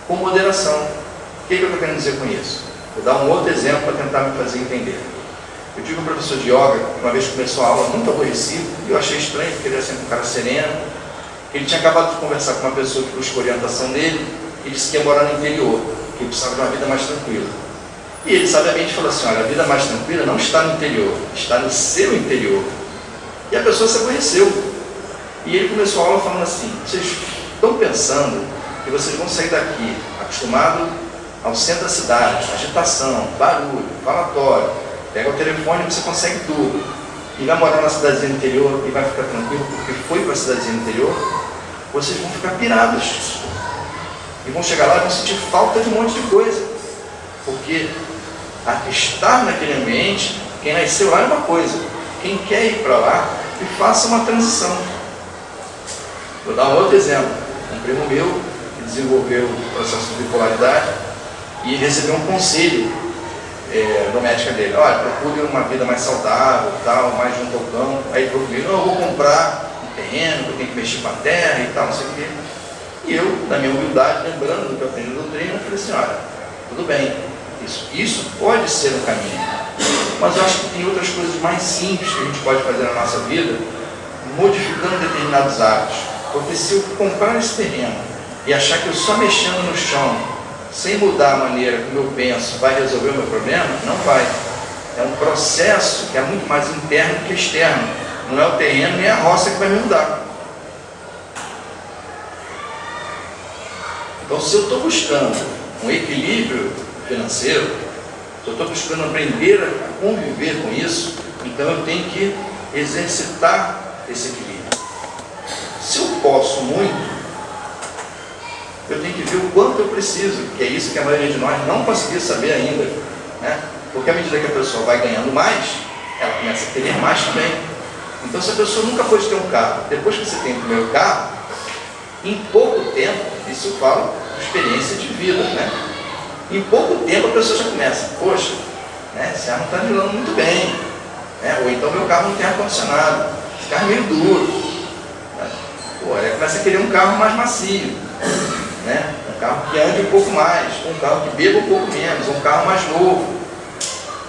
com moderação. O que eu estou querendo dizer com isso? Vou dar um outro exemplo para tentar me fazer entender. Eu tive um professor de yoga, uma vez começou a aula muito aborrecido, e eu achei estranho, porque ele era sempre um cara sereno. Ele tinha acabado de conversar com uma pessoa que buscou orientação dele, e disse que ia morar no interior, que ele precisava de uma vida mais tranquila. E ele sabiamente falou assim: olha, a vida mais tranquila não está no interior, está no seu interior. E a pessoa se aborreceu. E ele começou a aula falando assim: vocês estão pensando que vocês vão sair daqui, acostumado ao centro da cidade, agitação, barulho, falatório, pega o telefone e você consegue tudo, e vai morar na cidadezinha interior e vai ficar tranquilo porque foi para a cidadezinha interior? Vocês vão ficar pirados. E vão chegar lá e vão sentir falta de um monte de coisa. Porque estar naquele ambiente, quem nasceu lá é uma coisa. Quem quer ir para lá, que faça uma transição. Vou dar um outro exemplo. Um primo meu, que desenvolveu o processo de bipolaridade, e recebeu um conselho do médico dele: olha, procure uma vida mais saudável, tal, mais junto ao campo. Aí ele falou comigo: não, eu vou comprar um terreno, eu tenho que mexer com a terra e tal, não sei o quê. E eu, na minha humildade, lembrando do que eu aprendi na doutrina, eu falei assim: olha, tudo bem, isso pode ser um caminho, mas eu acho que tem outras coisas mais simples que a gente pode fazer na nossa vida, modificando determinados hábitos. Porque se eu comprar esse terreno e achar que eu só mexendo no chão, sem mudar a maneira como eu penso, vai resolver o meu problema, não vai. É um processo que é muito mais interno que externo. Não é o terreno nem a roça que vai me mudar. Então, se eu estou buscando um equilíbrio financeiro, se eu estou buscando aprender a conviver com isso, então eu tenho que exercitar esse equilíbrio. Se eu posso muito, eu tenho que ver o quanto eu preciso, que é isso que a maioria de nós não conseguiu saber ainda, né? Porque à medida que a pessoa vai ganhando mais, ela começa a ter mais também. Então, se a pessoa nunca pôde ter um carro, depois que você tem o primeiro carro, em pouco tempo, isso eu falo de experiência de vida, né? Em pouco tempo a pessoa já começa: poxa, né, esse carro não está girando muito bem, né? Ou então meu carro não tem ar-condicionado, esse carro é meio duro, né? Pô, aí começa a querer um carro mais macio, né? Um carro que ande um pouco mais, um carro que beba um pouco menos, um carro mais novo.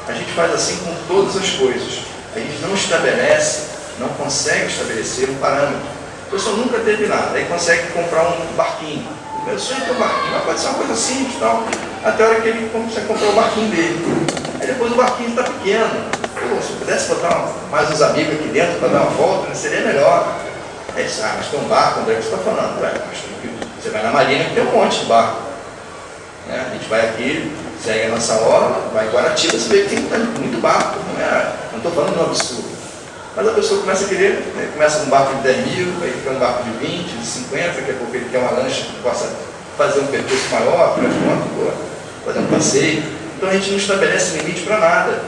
A gente faz assim com todas as coisas. A gente não estabelece, não consegue estabelecer um parâmetro. A pessoa nunca teve nada, aí consegue comprar um barquinho. O meu sonho é ter um barquinho, mas pode ser uma coisa simples, tal, até a hora que ele consegue comprar o barquinho dele. Aí depois o barquinho está pequeno. Pô, se eu pudesse botar mais uns amigos aqui dentro para dar uma volta, né, seria melhor. Aí diz: mas tem um barco, André, que você está falando? Ué, mas você vai na marina que tem um monte de barco, né? A gente vai aqui, segue a nossa orla, vai em Guaratiba, você vê que tem muito barco, não estou falando de um absurdo. Mas a pessoa começa a querer, né, começa com um barco de 10 mil, aí fica um barco de 20, de 50, daqui a pouco ele quer uma lancha que possa fazer um percurso maior, fazer um passeio. Então a gente não estabelece limite para nada.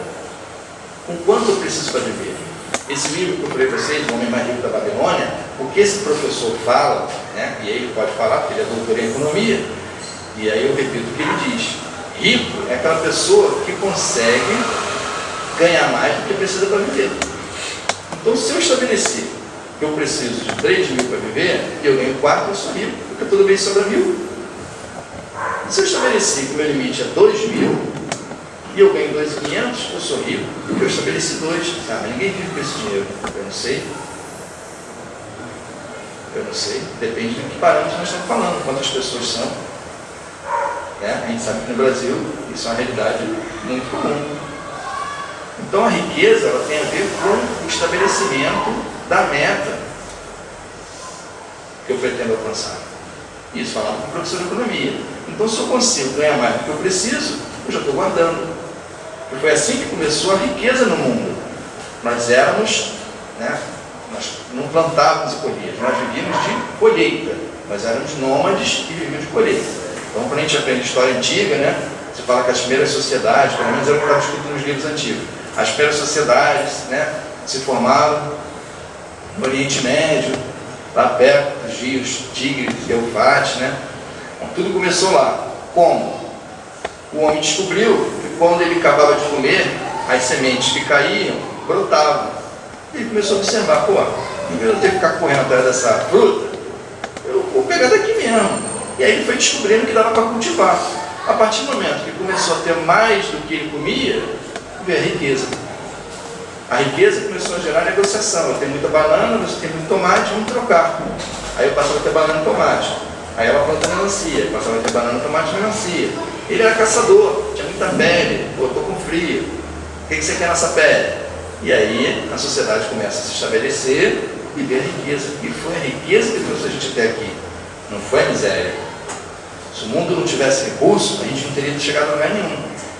Com quanto eu preciso para viver? Esse livro que eu falei para vocês, O Homem Mais Rico da Babilônia, o que esse professor fala, né, e aí ele pode falar, porque ele é doutor em economia, e aí eu repito o que ele diz: rico é aquela pessoa que consegue ganhar mais do que precisa para viver. Então, se eu estabelecer que eu preciso de 3 mil para viver, e eu ganho 4, eu sou rico, porque todo mês sobra 1.000. Se eu estabeleci que o meu limite é 2 mil, e eu ganho 2.500, eu sou rico, porque eu estabeleci 2. Mas ninguém vive com esse dinheiro. Eu não sei. Eu não sei. Depende do que parâmetros nós estamos falando, quantas pessoas são. A gente sabe que no Brasil isso é uma realidade muito comum. Então a riqueza ela tem a ver com o estabelecimento da meta que eu pretendo alcançar. Isso falando com o professor de economia. Então, se eu consigo ganhar mais do que eu preciso, eu já estou guardando. E foi assim que começou a riqueza no mundo. Nós éramos, nós não plantávamos e colhíamos, nós vivíamos de colheita. Nós éramos nômades e vivíamos de colheita. Então, quando a gente aprende história antiga, você fala que as primeiras sociedades, pelo menos era o que estava escrito nos livros antigos, as primeiras sociedades se formaram no Oriente Médio, lá perto dos rios Tigre e Eufrates, Então, tudo começou lá. Como? O homem descobriu que quando ele acabava de comer, as sementes que caíam brotavam. Ele começou a observar, em vez de eu ter que ficar correndo atrás dessa fruta, eu vou pegar daqui mesmo. E aí ele foi descobrindo que dava para cultivar. A partir do momento que começou a ter mais do que ele comia, veio a riqueza. A riqueza começou a gerar negociação. Eu tenho muita banana, você tem muito tomate, vamos trocar. Aí eu passava a ter banana e tomate. Aí ela planta melancia, passava a ter banana, tomate e melancia. Ele era caçador, tinha muita pele, estou com frio. O que você quer nessa pele? E aí a sociedade começa a se estabelecer e ver a riqueza. E foi a riqueza que trouxe a gente até aqui. Não foi a miséria. Se o mundo não tivesse recurso, a gente não teria chegado a lugar nenhum.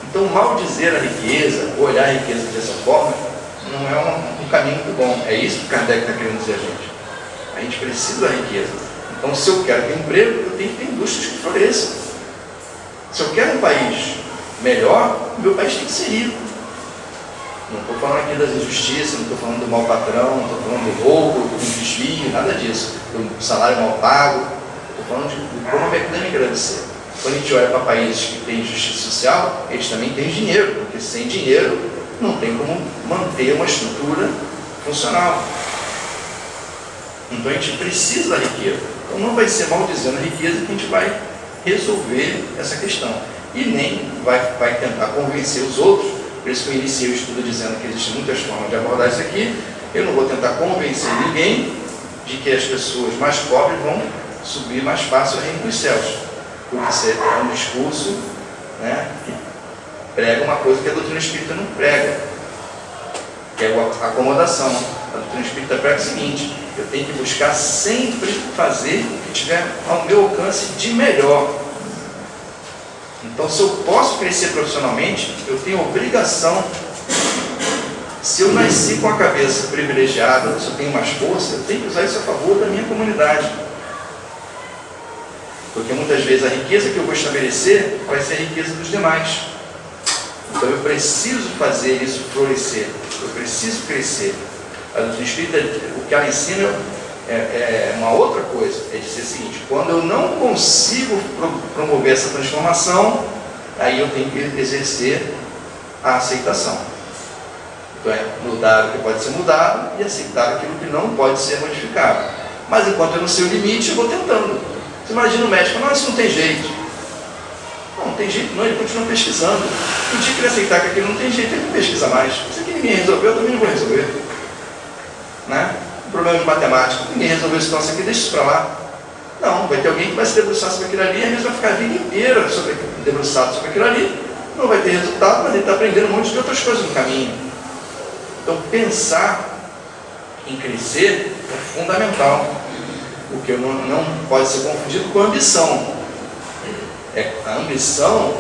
Então, mal dizer a riqueza, ou olhar a riqueza dessa forma, não é um caminho muito bom. É isso que Kardec está querendo dizer a gente. A gente precisa da riqueza. Então, se eu quero ter emprego, eu tenho que ter indústrias que floresçam. Se eu quero um país melhor, o meu país tem que ser rico. Não estou falando aqui das injustiças, não estou falando do mau patrão, não estou falando do roubo, do desvio, nada disso, do salário mal pago. Estou falando de como a mecânica deve ser. Quando a gente olha para países que têm justiça social, eles também têm dinheiro, porque sem dinheiro não tem como manter uma estrutura funcional. Então a gente precisa da riqueza. Então não vai ser maldizendo a riqueza que a gente vai resolver essa questão. E nem vai tentar convencer os outros. Por isso que eu iniciei o estudo dizendo que existem muitas formas de abordar isso aqui. Eu não vou tentar convencer ninguém de que as pessoas mais pobres vão subir mais fácil ao reino dos céus. Porque isso é um discurso que prega uma coisa que a doutrina espírita não prega, que é a acomodação. A doutrina espírita prega o seguinte: eu tenho que buscar sempre fazer o que tiver ao meu alcance de melhor. Então, se eu posso crescer profissionalmente, eu tenho obrigação. Se eu nasci com a cabeça privilegiada, se eu tenho mais força, eu tenho que usar isso a favor da minha comunidade. Porque muitas vezes a riqueza que eu vou estabelecer vai ser a riqueza dos demais. Então eu preciso fazer isso florescer, eu preciso crescer. A doutrina espírita, o que ela ensina é uma outra coisa, é dizer o seguinte: quando eu não consigo promover essa transformação, aí eu tenho que exercer a aceitação. Então é mudar o que pode ser mudado e aceitar aquilo que não pode ser modificado. Mas enquanto eu não sei o limite, eu vou tentando. Você imagina o médico: não, isso não tem jeito. Não tem jeito não, ele continua pesquisando. No dia que ele aceitar que aquilo não tem jeito, ele não pesquisa mais. Isso aqui ninguém resolveu, eu também não vou resolver. Um problema de matemática, ninguém resolveu isso, então isso aqui, deixa isso para lá. Não, vai ter alguém que vai se debruçar sobre aquilo ali, e às vezes vai ficar a vida inteira debruçado sobre aquilo ali, não vai ter resultado, mas ele está aprendendo um monte de outras coisas no caminho. Então pensar em crescer é fundamental. O que não pode ser confundido com a ambição. A ambição,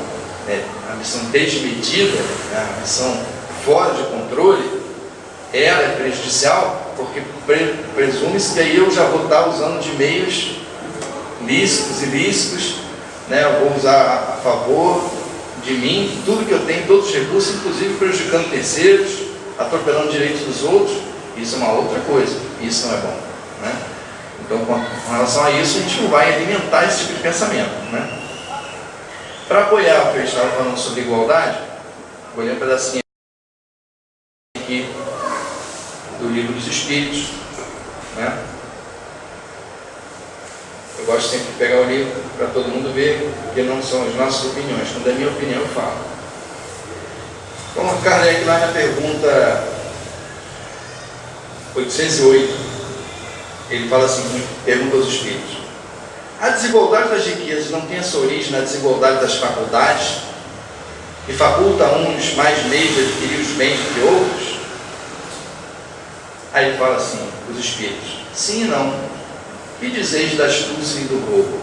ambição desmedida, né, a ambição fora de controle, ela é prejudicial, porque presume-se que aí eu já vou estar usando de meios lícitos, ilícitos, né, eu vou usar a favor de mim, tudo que eu tenho, todos os recursos, inclusive prejudicando terceiros, atropelando direitos dos outros. Isso é uma outra coisa, isso não é bom, né? Então, com relação a isso, a gente não vai alimentar esse tipo de pensamento, né? Para apoiar o que eu estava falando sobre igualdade, vou ler um pedacinho aqui do Livro dos Espíritos, né? Eu gosto sempre de pegar o livro para todo mundo ver, porque não são as nossas opiniões. Quando é minha opinião, eu falo. Então, Kardec, lá na pergunta 808, ele fala assim, pergunta aos espíritos: a desigualdade das riquezas não tem a sua origem na desigualdade das faculdades, que faculta a uns mais meios de adquirir os bens do que outros? Aí ele fala assim, os espíritos: sim e não. Que dizeis da astúcia e do roubo?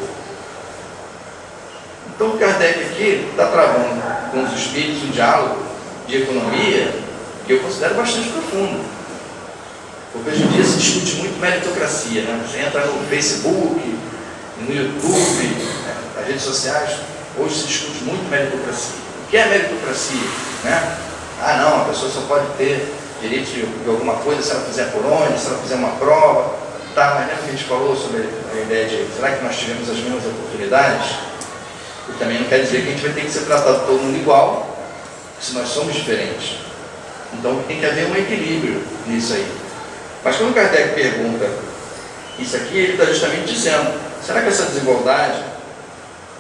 Então Kardec aqui está travando com os espíritos um diálogo de economia que eu considero bastante profundo. Porque hoje em dia se discute muito meritocracia, né? Você entra no Facebook, no YouTube, né, nas redes sociais, hoje se discute muito meritocracia. O que é meritocracia? Né? Ah não, a pessoa só pode ter direito de alguma coisa se ela fizer por onde, se ela fizer uma prova. Tá, mas lembra que a gente falou sobre a ideia de será que nós tivemos as mesmas oportunidades? E também não quer dizer que a gente vai ter que ser tratado todo mundo igual, se nós somos diferentes. Então tem que haver um equilíbrio nisso aí. Mas quando Kardec pergunta isso aqui, ele está justamente dizendo, será que essa desigualdade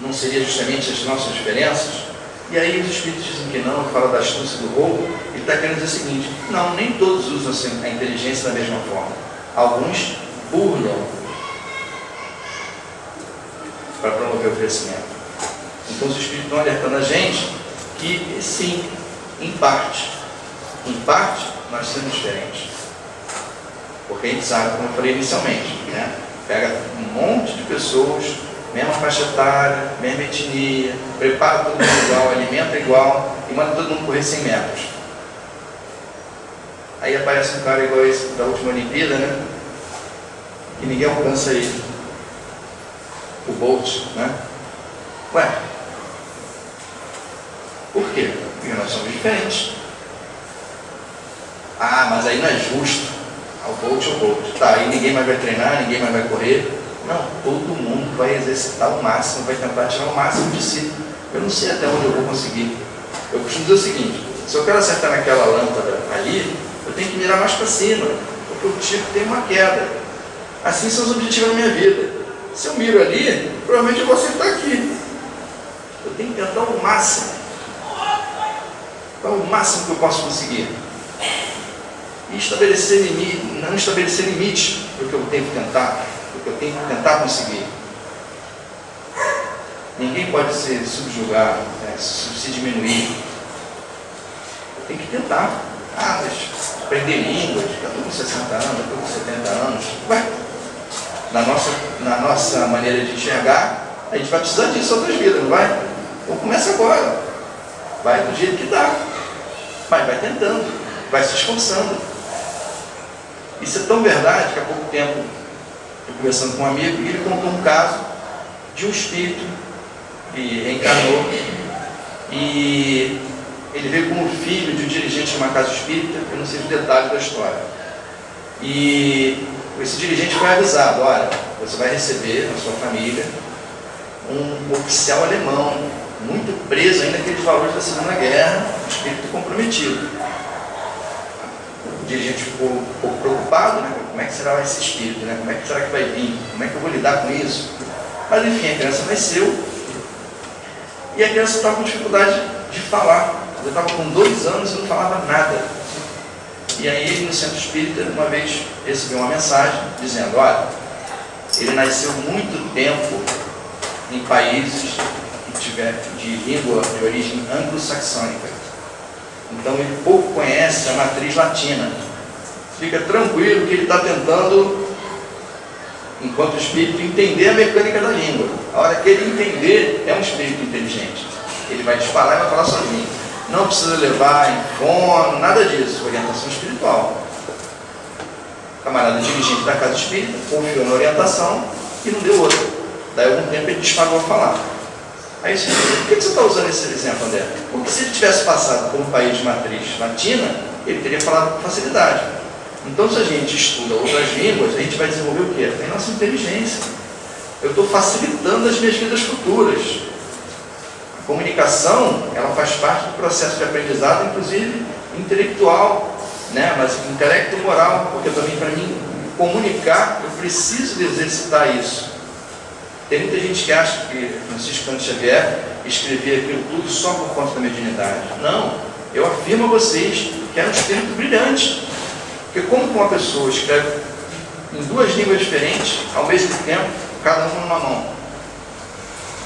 não seria justamente as nossas diferenças? E aí os espíritos dizem que não, ele fala da astúcia do roubo, ele está querendo dizer o seguinte: não, nem todos usam a inteligência da mesma forma. Alguns burlam para promover o crescimento. Então os espíritos estão alertando a gente que sim, em parte nós somos diferentes. Porque a gente sabe, como eu falei inicialmente, né? Pega um monte de pessoas, mesma faixa etária, mesma etnia, prepara todo mundo igual, alimenta igual e manda todo mundo correr 100 metros. Aí aparece um cara igual esse da última Olimpíada, né? E ninguém alcança ele. O Bolt, né? Ué, por quê? Porque nós somos diferentes. Ah, mas aí não é justo. O Bolt é o Bolt. Tá, aí ninguém mais vai treinar, ninguém mais vai correr. Não, todo mundo vai exercitar o máximo, vai tentar tirar o máximo de si. Eu não sei até onde eu vou conseguir. Eu costumo dizer o seguinte: se eu quero acertar naquela lâmpada ali, eu tenho que mirar mais para cima, porque o tiro tem uma queda. Assim são os objetivos da minha vida. Se eu miro ali, provavelmente eu vou acertar aqui. Eu tenho que tentar o máximo. Qual é o máximo que eu posso conseguir? E estabelecer limite, não estabelecer limite para o que eu tenho que tentar, para o que eu tenho que tentar conseguir. Ninguém pode se subjugar, né, se diminuir. Eu tenho que tentar. Ah, mas aprender línguas, já estou com 60 anos, já estou com 70 anos. Ué, na nossa maneira de enxergar, a gente vai precisar disso outras vidas, não vai? Então começa agora. Vai do jeito que dá. Mas vai tentando, vai se esforçando. Isso é tão verdade que há pouco tempo, eu conversando com um amigo, e ele contou um caso de um espírito que reencarnou e ele veio como filho de um dirigente de uma casa espírita. Eu não sei os detalhes da história. E esse dirigente foi avisado: olha, você vai receber na sua família um oficial alemão, muito preso ainda naqueles valores da Segunda Guerra, espírito comprometido. O dirigente ficou um pouco preocupado, né? Como é que será esse espírito, né? Como é que será que vai vir? Como é que eu vou lidar com isso? Mas enfim, a criança nasceu e a criança estava com dificuldade de falar. Eu estava com 2 anos e não falava nada. E aí ele, no centro espírita, uma vez recebeu uma mensagem dizendo: olha, ele nasceu muito tempo em países que tiver de língua de origem anglo-saxônica. Então ele pouco conhece a matriz latina. Fica tranquilo que ele está tentando, enquanto espírito, entender a mecânica da língua. A hora que ele entender, é um espírito inteligente. Ele vai disparar e vai falar sozinho. Não precisa levar em fono, nada disso. Orientação espiritual. Camarada dirigente da casa espírita, confiou na orientação e não deu outra. Daí algum tempo ele disparou a falar. Aí você diz, por que você está usando esse exemplo, André? Porque se ele tivesse passado por um país de matriz latina, ele teria falado com facilidade. Então, se a gente estuda outras línguas, a gente vai desenvolver o quê? A nossa inteligência. Eu estou facilitando as minhas vidas futuras. A comunicação, ela faz parte do processo de aprendizado, inclusive intelectual, né? Mas intelecto moral, porque também para mim comunicar, eu preciso exercitar isso. Tem muita gente que acha que Francisco Cândido Xavier escrevia aquilo tudo só por conta da mediunidade. Não, eu afirmo a vocês que era um espírito brilhante. Porque como uma pessoa escreve em duas línguas diferentes, ao mesmo tempo, cada uma numa mão.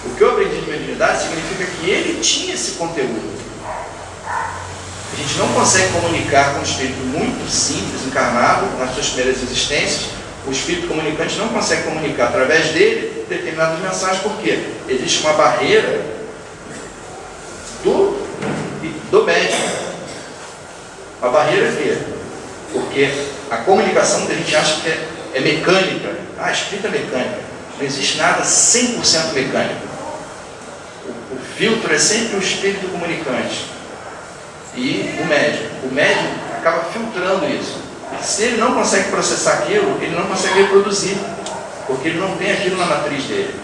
O que eu aprendi de mediunidade significa que ele tinha esse conteúdo. A gente não consegue comunicar com um espírito muito simples, encarnado, nas suas primeiras existências. O espírito comunicante não consegue comunicar através dele determinadas mensagens, porque existe uma barreira do médium. A barreira é quê? Porque a comunicação que a gente acha que é mecânica. A escrita é mecânica. Não existe nada 100% mecânico. O filtro é sempre o espírito comunicante e o médium. O médium acaba filtrando isso. Se ele não consegue processar aquilo, ele não consegue reproduzir, porque ele não tem aquilo na matriz dele.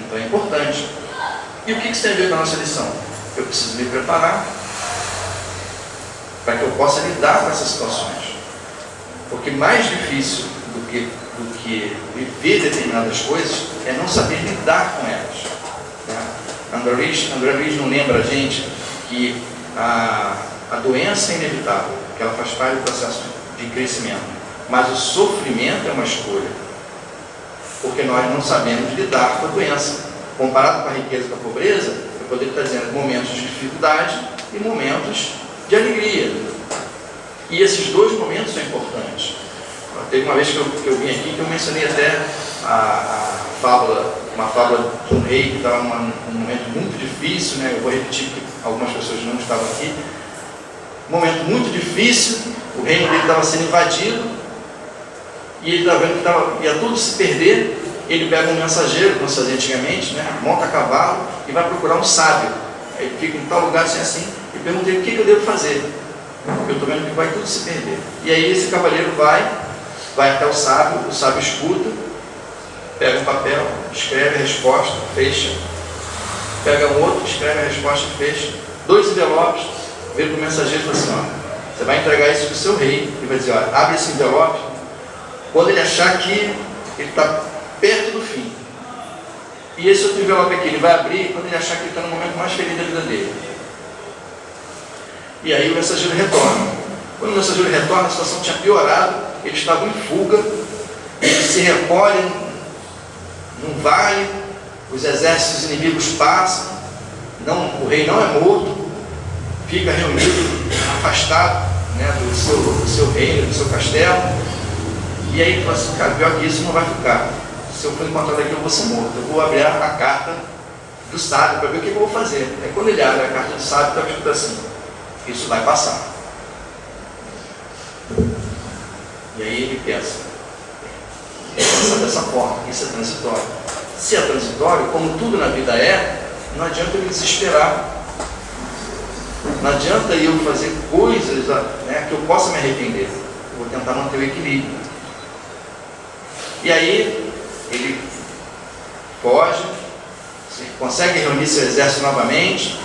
Então é importante. E o que isso tem a ver com a nossa lição? Eu preciso me preparar para que eu possa lidar com essas situações. Porque mais difícil do que viver determinadas coisas é não saber lidar com elas. André Luiz não lembra a gente que a doença é inevitável, que ela faz parte do processo de crescimento, mas o sofrimento é uma escolha, porque nós não sabemos lidar com a doença. Comparado com a riqueza e com a pobreza, eu poderia estar dizendo momentos de dificuldade e momentos de alegria, e esses dois momentos são importantes. Teve uma vez que eu vim aqui que eu mencionei até uma fábula de um rei que estava num momento muito difícil, né? Eu vou repetir porque algumas pessoas não estavam aqui. Um momento muito difícil, o reino dele estava sendo invadido e ele estava vendo que ia tudo se perder. Ele pega um mensageiro, como se fazia antigamente, né? Monta a cavalo e vai procurar um sábio. Aí ele fica em tal lugar assim e pergunta ele: o que eu devo fazer? Eu estou vendo que vai tudo se perder. E aí esse cavaleiro vai até o sábio escuta, pega um papel, escreve a resposta, fecha, pega um outro, escreve a resposta, fecha, 2 envelopes, vira para o mensageiro e fala assim: ó, você vai entregar isso para o seu rei, e vai dizer: ó, abre esse envelope quando ele achar que ele está perto do fim. E esse outro envelope aqui ele vai abrir quando ele achar que ele está no momento mais feliz da vida dele. E aí o mensageiro retorna. Quando o mensageiro retorna, a situação tinha piorado, eles estavam em fuga, eles se recolhem num vale, os exércitos inimigos passam, o rei não é morto, fica reunido, afastado, né, do seu reino, do seu castelo, e aí ele fala assim: cara, pior que isso não vai ficar. Se eu for encontrado aqui, eu vou ser morto. Eu vou abrir a carta do sábio para ver o que eu vou fazer. Aí quando ele abre a carta do sábio, está escrito assim: isso vai passar. E aí ele pensa dessa forma: isso é transitório. Se é transitório, como tudo na vida não adianta eu me desesperar. Não adianta eu fazer coisas, né, que eu possa me arrepender. Eu vou tentar manter o equilíbrio. E aí ele foge, consegue reunir seu exército novamente,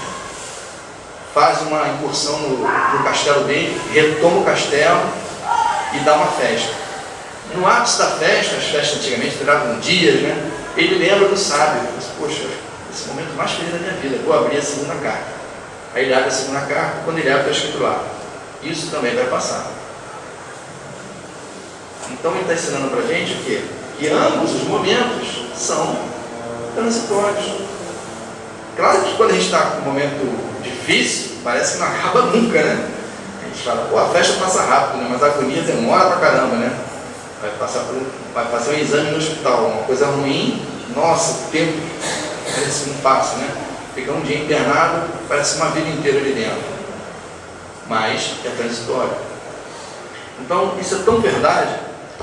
faz uma incursão no castelo dele, retoma o castelo e dá uma festa. No ápice da festa, as festas antigamente duravam dias, né? Ele lembra do sábio, ele diz: poxa, esse momento mais feliz da minha vida, vou abrir a segunda carta. Aí ele abre a segunda carta, quando ele abre, está escrito lá: isso também vai passar. Então ele está ensinando para a gente o quê? Que ambos os momentos são transitórios. Claro que quando a gente está com um momento difícil, parece que não acaba nunca, né? A gente fala: pô, a festa passa rápido, né? Mas a agonia demora pra caramba, né? Vai fazer um exame no hospital, uma coisa ruim, nossa, o tempo parece que não passa, né? Fica um dia internado, parece uma vida inteira ali dentro, mas é transitório. Então, isso é tão verdade,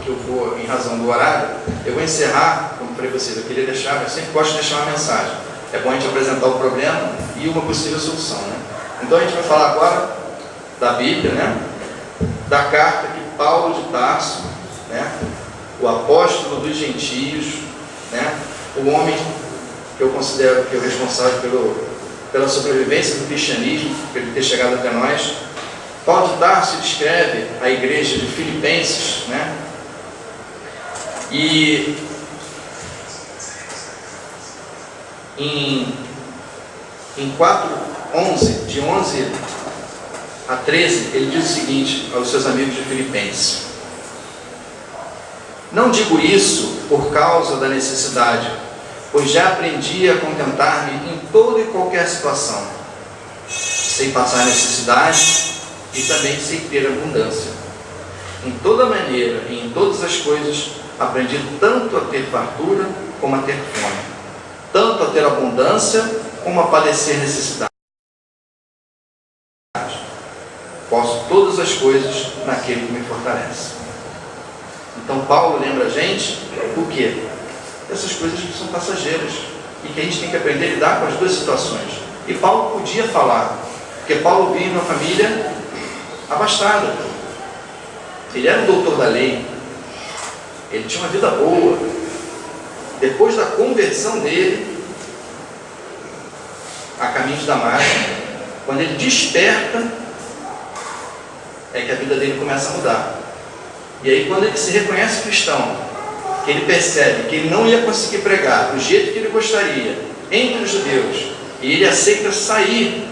que eu vou, em razão do horário, eu vou encerrar, como falei para vocês, eu queria deixar, eu sempre gosto de deixar uma mensagem. É bom a gente apresentar o problema e uma possível solução, né? Então a gente vai falar agora da Bíblia, né? Da carta que Paulo de Tarso, né? O apóstolo dos gentios, né? O homem que eu considero que é o responsável pela sobrevivência do cristianismo, por ele ter chegado até nós. Paulo de Tarso descreve a igreja de Filipenses, né? E em 4:11, de 11 a 13, ele diz o seguinte aos seus amigos de Filipenses: não digo isso por causa da necessidade, pois já aprendi a contentar-me em toda e qualquer situação. Sei passar necessidade e também sei ter abundância. Em toda maneira e em todas as coisas aprendi tanto a ter fartura como a ter fome, tanto a ter abundância como a padecer necessidade. Posso todas as coisas naquele que me fortalece. Então Paulo lembra a gente o quê? Essas coisas que são passageiras e que a gente tem que aprender a lidar com as duas situações. E Paulo podia falar, porque Paulo vinha de uma família abastada. Ele era um doutor da lei, ele tinha uma vida boa. Depois da conversão dele a caminho de Damasco, quando ele desperta, é que a vida dele começa a mudar. E aí, quando ele se reconhece cristão, que ele percebe que ele não ia conseguir pregar do jeito que ele gostaria entre os judeus, e ele aceita sair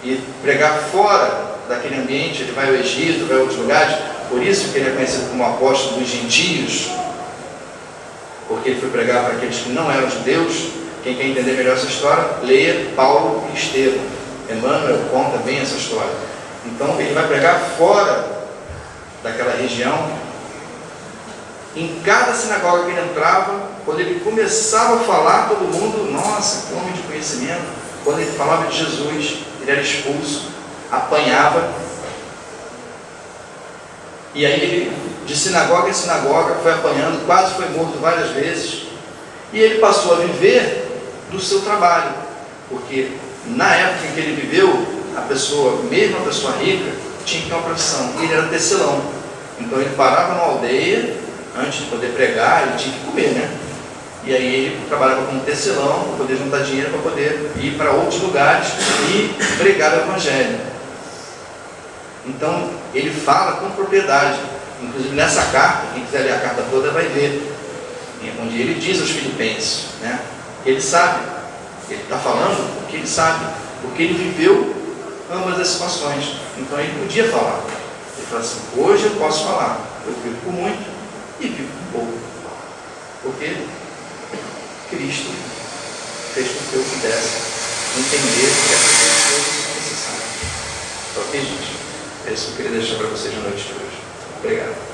e pregar fora daquele ambiente, ele vai ao Egito, vai a outros lugares. Por isso que ele é conhecido como apóstolo dos gentios, porque ele foi pregar para aqueles que não eram judeus. Quem quer entender melhor essa história, leia Paulo e Estevão. Emmanuel conta bem essa história. Então ele vai pregar fora daquela região. Em cada sinagoga que ele entrava, quando ele começava a falar, todo mundo, nossa, que homem de conhecimento. Quando ele falava de Jesus, ele era expulso, apanhava. E aí ele, de sinagoga em sinagoga, foi apanhando, quase foi morto várias vezes. E ele passou a viver do seu trabalho, porque na época em que ele viveu, a pessoa, mesmo a pessoa rica, tinha que ter uma profissão. Ele era tecelão. Então ele parava numa aldeia, antes de poder pregar, ele tinha que comer, né? E aí ele trabalhava como tecelão, para poder juntar dinheiro, para poder ir para outros lugares e pregar o Evangelho. Então ele fala com propriedade. Inclusive nessa carta, quem quiser ler a carta toda vai ver, onde ele diz aos filipenses, né? Ele sabe, ele está falando porque ele sabe, porque ele viveu ambas as situações. Então ele podia falar. Ele fala assim: hoje eu posso falar, eu vivo com muito e vivo com pouco, porque Cristo fez com que eu pudesse entender que essas coisas são necessárias. Ok, gente? É isso que eu queria deixar para vocês na noite de hoje. Obrigado.